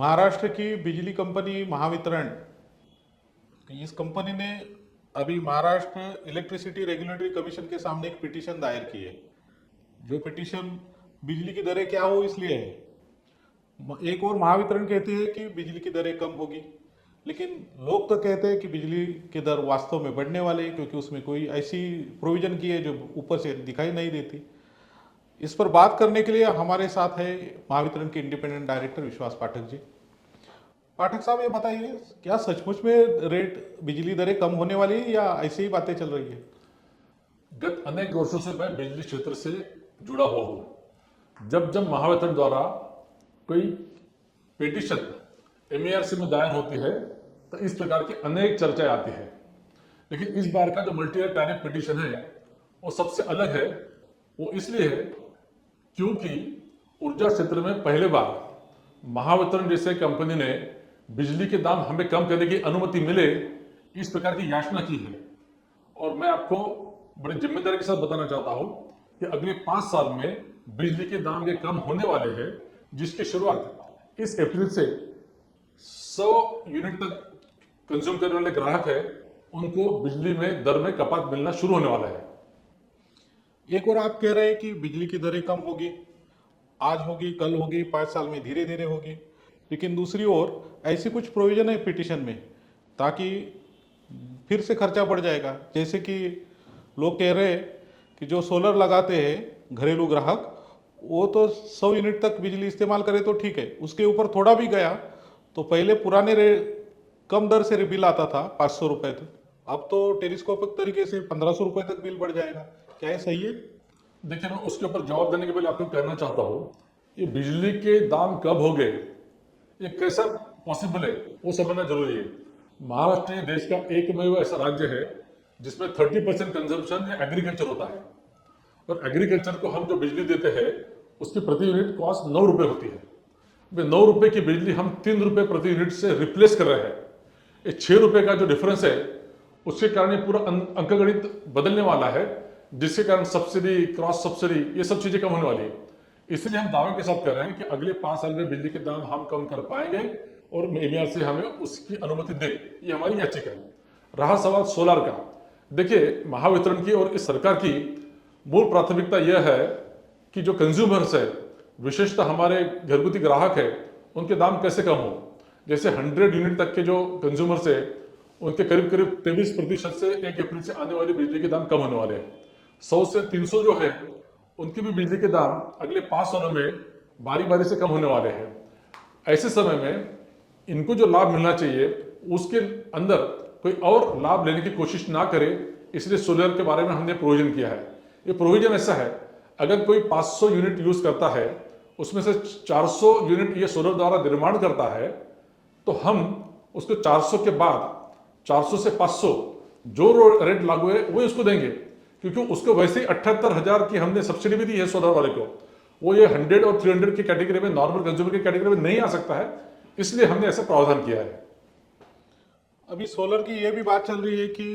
महाराष्ट्र की बिजली कंपनी महावितरण, इस कंपनी ने अभी महाराष्ट्र इलेक्ट्रिसिटी रेगुलेटरी कमीशन के सामने एक पिटीशन दायर की है। जो पिटीशन बिजली की दरें क्या हो इसलिए है। एक और महावितरण कहते हैं कि बिजली की दरें कम होगी, लेकिन लोग तो कहते हैं कि बिजली की दर वास्तव में बढ़ने वाली है, क्योंकि उसमें कोई ऐसी प्रोविजन की है जो ऊपर से दिखाई नहीं देती। इस पर बात करने के लिए हमारे साथ है महावितरण के इंडिपेंडेंट डायरेक्टर विश्वास पाठक जी। पाठक साहब, ये बताइए, क्या सचमुच में रेट बिजली दरें कम होने वाली है या ऐसी ही बातें चल रही है? गत अनेक वर्षों से मैं बिजली क्षेत्र से जुड़ा हुआ हूँ। जब जब महावितरण द्वारा कोई पिटीशन एमएआरसी में दायर होती है तो इस प्रकार की अनेक चर्चाएं आती है, लेकिन इस बार का जो मल्टी ईयर टैरिफ पिटीशन है वो सबसे अलग है। वो इसलिए है क्योंकि ऊर्जा क्षेत्र में पहले बार महावितरण जैसे कंपनी ने बिजली के दाम हमें कम करने की अनुमति मिले, इस प्रकार की याचना की है। और मैं आपको बड़ी जिम्मेदारी के साथ बताना चाहता हूं कि अगले 5 साल में बिजली के दाम के कम होने वाले हैं, जिसकी शुरुआत इस अप्रैल से 100 यूनिट तक कंज्यूम करने वाले ग्राहक है उनको बिजली में दर में कपात मिलना शुरू होने वाला है। एक और आप कह रहे हैं कि बिजली की दरें कम होगी, आज होगी, कल होगी, 5 साल में धीरे धीरे होगी, लेकिन दूसरी ओर ऐसी कुछ प्रोविजन है पिटीशन में ताकि फिर से खर्चा बढ़ जाएगा। जैसे कि लोग कह रहे हैं कि जो सोलर लगाते हैं घरेलू ग्राहक, वो तो 100 यूनिट तक बिजली इस्तेमाल करे तो ठीक है, उसके ऊपर थोड़ा भी गया तो पहले पुराने कम दर से बिल आता था 500 रुपये तक, अब तो टेलीस्कोपिक तरीके से 1500 रुपये तक बिल बढ़ जाएगा। क्या ये सही है? देखिए, मैं उसके ऊपर जवाब देने के पहले आपको कहना चाहता हूँ, ये बिजली के दाम कब हो गए, ये कैसा पॉसिबल है, वो समझना जरूरी है। महाराष्ट्र देश का एकमेव ऐसा राज्य है जिसमें 30% कंजम्पशन एग्रीकल्चर होता है, और एग्रीकल्चर को हम जो बिजली देते हैं उसकी प्रति यूनिट कॉस्ट 9 रुपये होती है। वे 9 रुपये की बिजली हम 3 रुपये प्रति यूनिट से रिप्लेस कर रहे हैं। ये 6 रुपये का जो डिफरेंस है उसके कारण ये पूरा अंकगणित बदलने वाला है, जिसके कारण सब्सिडी, क्रॉस सब्सिडी, ये सब चीजें कम होने वाली है। इसलिए हम दावे के साथ कर रहे हैं कि अगले 5 साल में बिजली के दाम हम कम कर पाएंगे और एमईआरसी हमें उसकी अनुमति दे। ये हमारी याचिका है। रहा सवाल सोलर का, देखिए, महावितरण की और इस सरकार की मूल प्राथमिकता यह है कि जो कंज्यूमर्स है, विशेषतः हमारे घरगुती ग्राहक है, उनके दाम कैसे कम हो। जैसे 100 यूनिट तक के जो कंज्यूमर्स है उनके करीब करीब 23% से 1 अप्रैल से आने वाली बिजली के दाम कम होने वाले हैं। 100 से 300 जो है उनकी भी बिजली के दाम अगले 5 सालों में बारी बारी से कम होने वाले हैं। ऐसे समय में इनको जो लाभ मिलना चाहिए उसके अंदर कोई और लाभ लेने की कोशिश ना करे, इसलिए सोलर के बारे में हमने प्रोविजन किया है। ये प्रोविजन ऐसा है, अगर कोई 500 यूनिट यूज करता है उसमें से 400 यूनिट ये सोलर द्वारा निर्माण करता है, तो हम उसको 400 के बाद 400 से 500 जो रेट लागू है वो उसको देंगे, क्योंकि उसको वैसे ही 78,000 की हमने सब्सिडी भी दी है सोलर वाले को। वो ये 100 और 300 की कैटेगरी में, नॉर्मल कंज्यूमर की कैटेगरी में नहीं आ सकता है, इसलिए हमने ऐसा प्रावधान किया है। अभी सोलर की ये भी बात चल रही है कि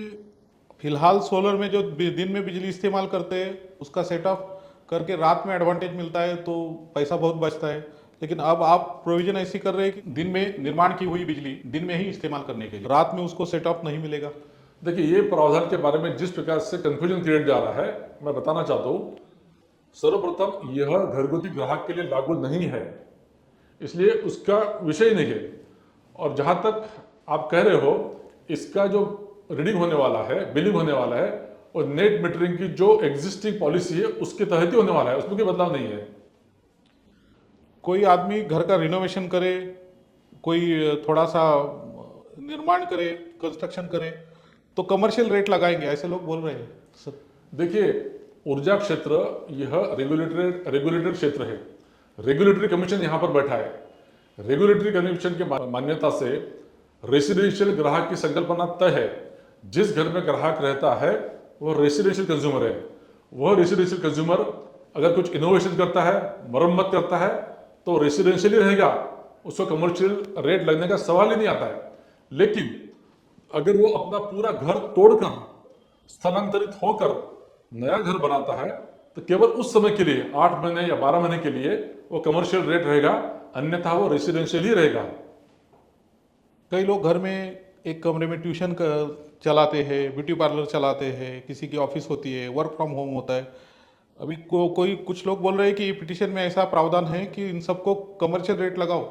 फिलहाल सोलर में जो दिन में बिजली इस्तेमाल करते हैं उसका सेट ऑफ करके रात में एडवांटेज मिलता है तो पैसा बहुत बचता है, लेकिन अब आप प्रोविजन ऐसी कर रहे हैं कि दिन में निर्माण की हुई बिजली दिन में ही इस्तेमाल करने के लिए, रात में उसको सेट ऑफ नहीं मिलेगा। देखिए, ये प्रावधान के बारे में जिस प्रकार से कंफ्यूजन क्रिएट जा रहा है, मैं बताना चाहता हूँ, सर्वप्रथम यह घरगुती ग्राहक के लिए लागू नहीं है, इसलिए उसका विषय नहीं है। और जहां तक आप कह रहे हो, इसका जो रीडिंग होने वाला है, बिलिंग होने वाला है, और नेट मीटरिंग की जो एग्जिस्टिंग पॉलिसी है उसके तहत ही होने वाला है, उसमें कोई बदलाव नहीं है। कोई आदमी घर का रिनोवेशन करे, कोई थोड़ा सा निर्माण करे, कंस्ट्रक्शन करे, तो कमर्शियल रेट लगाएंगे, ऐसे लोग बोल रहे हैं सर। देखिए, ऊर्जा क्षेत्र यह रेगुलेटेड क्षेत्र है। रेगुलेटरी कमीशन यहाँ पर बैठा है। रेगुलेटरी कमीशन की मान्यता से रेसिडेंशियल ग्राहक की संकल्पना तय है। जिस घर में ग्राहक रहता है वह रेसिडेंशियल कंज्यूमर है। वह रेसिडेंशियल कंज्यूमर अगर कुछ इनोवेशन करता है, मरम्मत करता है, तो रेसिडेंशियल ही रहेगा, उसको कमर्शियल रेट लगने का सवाल ही नहीं आता है। लेकिन अगर वो अपना पूरा घर तोड़कर स्थलांतरित होकर नया घर बनाता है तो केवल उस समय के लिए 8 महीने या 12 महीने के लिए वो कमर्शियल रेट रहेगा, अन्यथा वो रेसिडेंशियल ही रहेगा। कई लोग घर में एक कमरे में ट्यूशन चलाते हैं, ब्यूटी पार्लर चलाते हैं, किसी की ऑफिस होती है, वर्क फ्रॉम होम होता है। अभी कोई कुछ लोग बोल रहे हैं कि पिटीशन में ऐसा प्रावधान है कि इन सबको कमर्शियल रेट लगाओ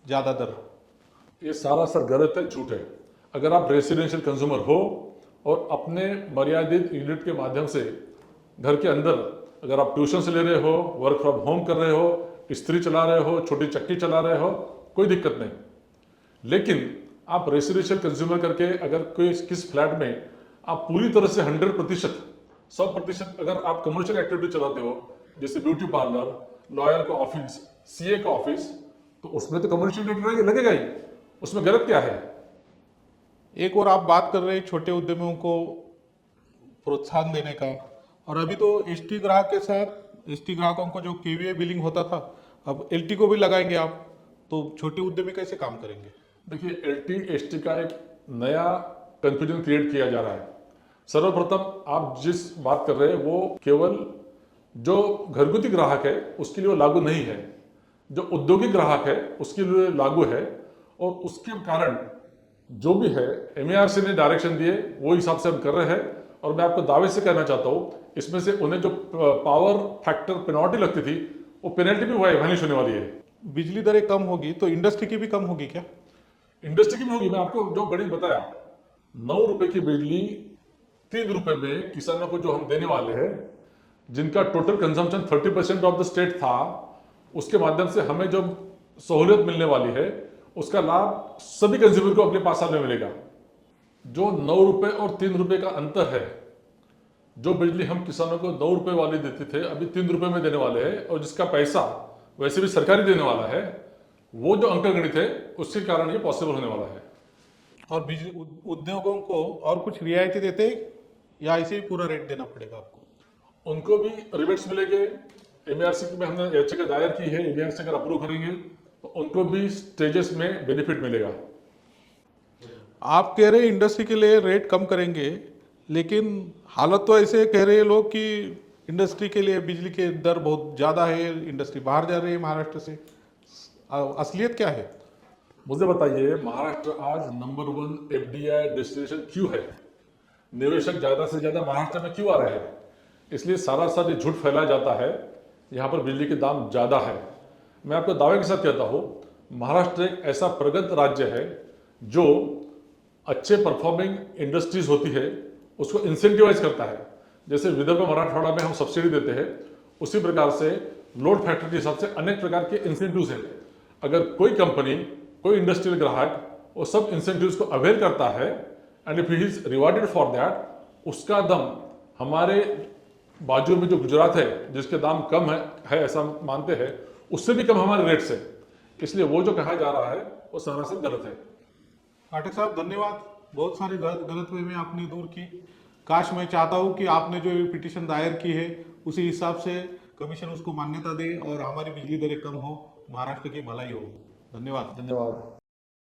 ज़्यादा दर। ये सारा सर गलत है, झूठ है। अगर आप रेसिडेंशियल कंज्यूमर हो और अपने मर्यादित यूनिट के माध्यम से घर के अंदर अगर आप ट्यूशन से ले रहे हो, वर्क फ्रॉम होम कर रहे हो, इस्त्री चला रहे हो, छोटी चक्की चला रहे हो, कोई दिक्कत नहीं। लेकिन आप रेसिडेंशियल कंज्यूमर करके अगर कोई किस फ्लैट में आप पूरी तरह से 100%, 100% अगर आप कमर्शियल एक्टिविटी चलाते हो, जैसे ब्यूटी पार्लर, लॉयर का ऑफिस, सीए का ऑफिस, तो उसमें तो कमर्शियल रेट लगेगा ही। उसमें गलत क्या है? एक और आप बात कर रहे हैं छोटे उद्यमियों को प्रोत्साहन देने का, और अभी तो एसटी ग्राहक के साथ एसटी ग्राहकों को जो केवीए बिलिंग होता था, अब एलटी को भी लगाएंगे आप, तो छोटे उद्यमी कैसे काम करेंगे? देखिए, एलटी एसटी का एक नया कंफ्यूजन क्रिएट किया जा रहा है। सर्वप्रथम आप जिस बात कर रहे हैं वो केवल जो घरगुती ग्राहक है उसके लिए वो लागू नहीं है, जो औद्योगिक ग्राहक है उसके लिए लागू है। और उसके कारण जो भी है एमएआरसी ने डायरेक्शन दिए वो हिसाब से हम कर रहे हैं। और मैं आपको दावे से कहना चाहता हूँ, इसमें से उन्हें जो पावर फैक्टर पेनल्टी लगती थी वो पेनल्टी भी वैनिश होने वाली है। बिजली दरें कम होगी तो इंडस्ट्री की भी कम होगी क्या? इंडस्ट्री की भी होगी। मैं आपको जो गणित बताया, 9 रुपए की बिजली 3 रुपए में किसानों को जो हम देने वाले हैं, जिनका total consumption 30% of the state था, उसके माध्यम से हमें जो सहूलियत मिलने वाली है उसका लाभ सभी कंज्यूमर को अगले 5 साल में मिलेगा। जो 9 रुपए और 3 रुपए का अंतर है, जो बिजली हम किसानों को 9 रुपए वाली देते थे अभी 3 रुपए में देने वाले हैं, और जिसका पैसा वैसे भी सरकारी देने वाला है, वो जो अंक गणित है उसके कारण ये पॉसिबल होने वाला है। और बिजली उद्योगों को और कुछ रियायती देते या ऐसे ही पूरा रेट देना पड़ेगा आपको? उनको भी रिबेट्स मिलेंगे। एमआरसी में हमने याचिका दायर की है, एमआरसी अगर अप्रूव करेंगे तो उनको भी स्टेजेस में बेनिफिट मिलेगा। आप कह रहे हैं इंडस्ट्री के लिए रेट कम करेंगे, लेकिन हालत तो ऐसे कह रहे हैं लोग कि इंडस्ट्री के लिए बिजली के दर बहुत ज़्यादा है, इंडस्ट्री बाहर जा रही है महाराष्ट्र से। असलियत क्या है? मुझे बताइए, महाराष्ट्र आज नंबर 1 एफडीआई डेस्टिनेशन क्यों है? निवेशक ज्यादा से ज्यादा महाराष्ट्र में क्यों आ रहे हैं? इसलिए सारा ये झूठ फैलाया जाता है यहाँ पर बिजली के दाम ज्यादा है। मैं आपको दावे के साथ कहता हूँ, महाराष्ट्र एक ऐसा प्रगत राज्य है जो अच्छे परफॉर्मिंग इंडस्ट्रीज होती है उसको इंसेंटिवाइज करता है। जैसे विदर्भ मराठवाड़ा में हम सब्सिडी देते हैं, उसी प्रकार से लोड फैक्टर के हिसाब से अनेक प्रकार के इंसेंटिव्स हैं। अगर कोई कंपनी, कोई इंडस्ट्रियल ग्राहक वो सब इंसेंटिव्स को अवेल करता है and if he is rewarded for that, उसका दम हमारे बाजू में जो गुजरात है जिसके दाम कम है ऐसा मानते हैं, उससे भी कम हमारे रेट से। इसलिए वो जो कहा जा रहा है वो सरासर गलत है। पाठक साहब धन्यवाद, बहुत सारी गलतफहमी आपने दूर की। काश मैं चाहता हूँ कि आपने जो पिटीशन दायर की है उसी हिसाब से कमीशन उसको मान्यता दे और हमारी बिजली दरें कम हो, महाराष्ट्र की भलाई हो। धन्यवाद। धन्यवाद।